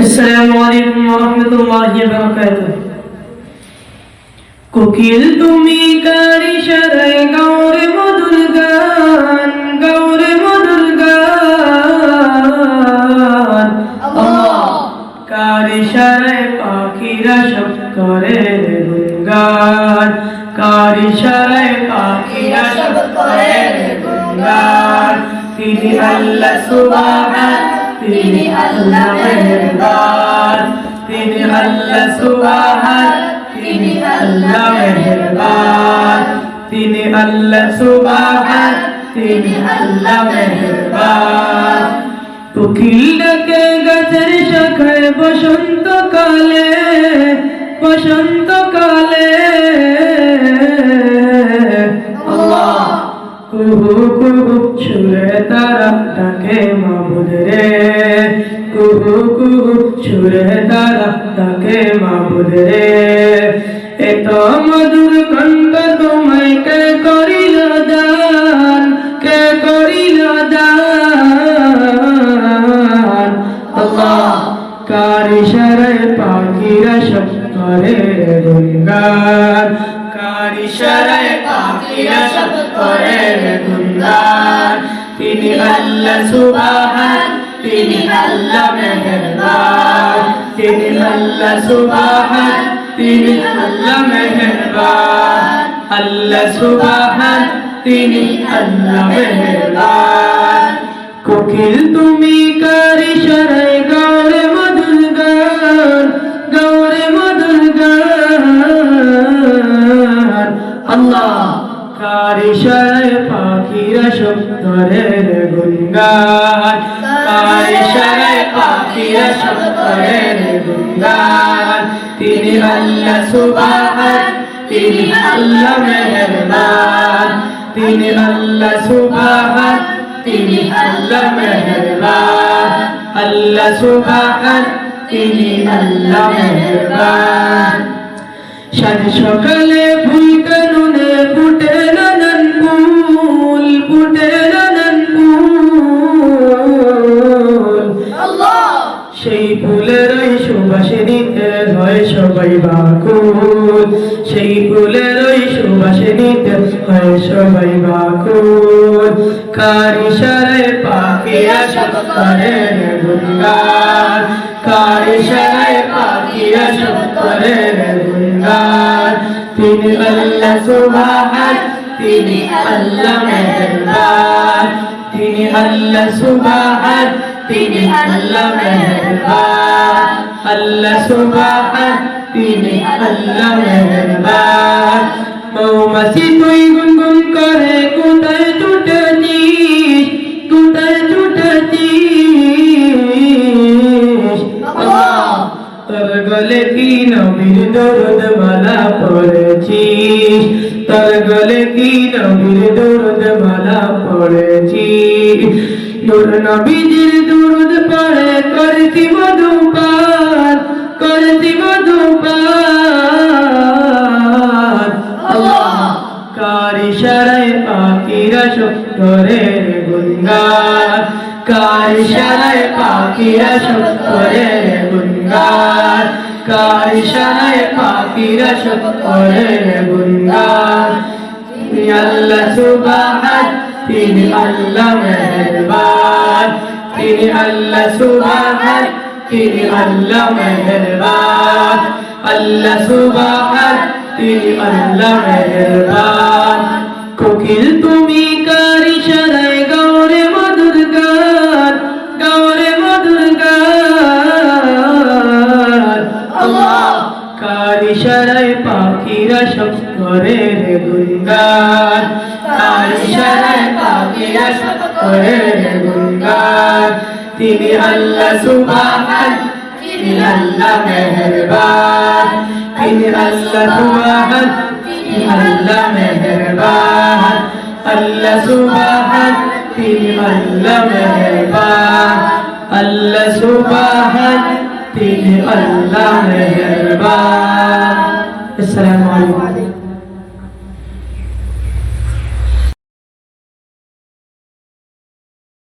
আসসালামু আলাইকুম ওয়া রাহমাতুল্লাহি ওয়া বারাকাতুহু। কোকিল তুমি কার ইশারায় গাও রে মধুর গান, গাও রে মধুর গান। আল্লাহ কার ইশারায় পাখিরা সব করে রে গুনগান, কার ইশারায় পাখিরা সব করে রে গুনগান। তিনি আল্লাহ সুবহান, তিনি আল্লাহ মেহেরবান, তিনি আল্লাহ সুবহান, তিনি আল্লাহ মেহেরবান, তিনি আল্লাহ সুবহান, তিনি আল্লাহ মেহেরবান। কোকিল ডাকে গাছের শাখায় বসন্তকালে, বসন্তকালে। আল্লাহ কুহু কুহু সুরে তারা ডাকে মাবুদ রে, কুহু কুহু সুরে তারা ডাকে মাবুদ রে। এত মধুর কণ্ঠ তোমায় কে করিল দান, কে করিল দান। আল্লাহ কার ইশারায় পাখিরা সব করে রে গুনগান, কার ইশারায় পাখিরা সব করে রে গুনগান। তিনি আল্লাহ সুবহান, তিনি আল্লাহ মেহেরবান, তিনি আল্লাহ সুবহান, তিনি আল্লাহ মেহেরবান। আল্লাহ সুবহান, তিনি আল্লাহ মেহেরবান। কোকিল তুমি কার ইশারায় গাও রে মধুর গান, গাও রে মধুর গান। আল্লাহ কার ইশারায় পাখিরা সব করে রে গুনগান, কার ইশারায় পাখিরা সব করে রে গুনগান। তিনি আল্লাহ সুবহান, তিনি আল্লাহ মেহেরবান, তিনি আল্লাহ সুবহান, তিনি আল্লাহ মেহেরবান। আল্লাহ সুবহান, তিনি আল্লাহ মেহেরবান। সাত সকালে ফুল কাননে ফুটে নানান ফুল, ফুটে নানান ফুল। আল্লাহ সেই ফুলেরই সুবাসে নিতে হয় সবাই বাকুল, সেই ফুলেরই সুবাসে নিতে হয় সবাই বাকুল। কার ইশারায় পাখিরা সব করে রে গুনগান, কার ইশারায় পাখিরা সব করে রে গুনগান। তিনি আল্লাহ সুবহান, তিনি আল্লাহ মেহেরবান, তিনি আল্লাহ সুবহান, তিনি আল্লাহ মেহেরবান। আল্লাহ সুবহান, তিনি আল্লাহ মেহেরবান। মৌমাছি তুই গুনগুন করে কোথায় ছুটেছিস, কোথায় ছুটেছিস। আল্লাহ তোর গলে কি নবীর দরুদ মালা পড়েছিস, তোর গলে কি নবীর দরুদ মালা পড়েছিস। নূর নবীজির দরুদ পড়ে করছি মধুপান, করছি মধুপান। আল্লাহ কার ইশারায় পাখিরা সব করে রে গুনগান, কার ইশারায় পাখিরা সব করে রে গুনগান, কার ইশারায় পাখিরা সব করে রে গুনগান। তিনি আল্লাহ সুবহান, তিনি আল্লাহ মেহেরবান, তিনি আল্লাহ সুবহান, তিনি আল্লাহ মেহেরবান। আল্লাহ সুবহান, তিনি আল্লাহ মেহেরবান। কোকিল তুমি কার ইশারায় গাও রে মধুর গান, গাও রে মধুর গান। আল্লাহ কার ইশারায় পাখিরা সব করে রে গুনগান, কার ইশারায় পাখিরা সব করে রে গুনগান। তিনি আল্লাহ সুবহান, তিনি আল্লাহ মেহেরবান, তিনি আল্লাহ সুবহান, তিনি আল্লাহ মেহেরবান। আল্লাহ সুবহান, তিনি আল্লাহ মেহেরবান। আল্লাহ সুবহান, তিনি আল্লাহ মেহেরবান।